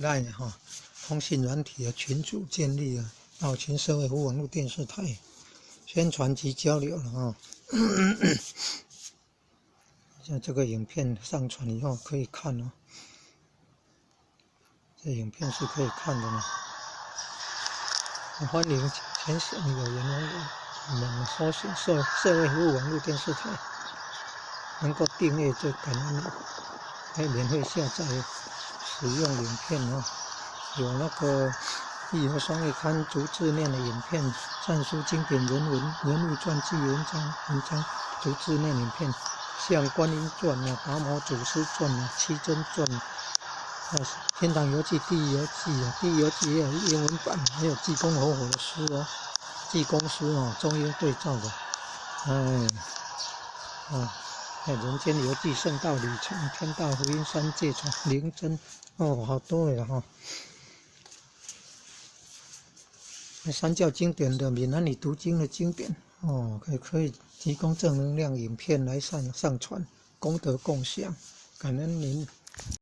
LINE 哈，通信软体的群组建立了，到全社会网络电视台宣传及交流了哈。像这个影片上传以后可以看哦，这影片是可以看的呢。欢迎全省有缘网友们搜寻社会服务网络电视台，能够订阅就感恩了，可以免费下载使用影片哦。有那个义和双月刊逐字念的影片，阐述经典人物传记文章逐字念影片，像观音传啊、达摩祖师传啊、七真传啊、天堂游记、地狱游记啊，地狱游记也有英文版，还有济公活佛的书哦，济公书哦，中英对照的，人间游记、圣道旅程、天道福音、三界传、灵真哦，好多了哈。三教经典的闽南语读经的经典哦，可以提供正能量影片来上传，功德共享，感恩您。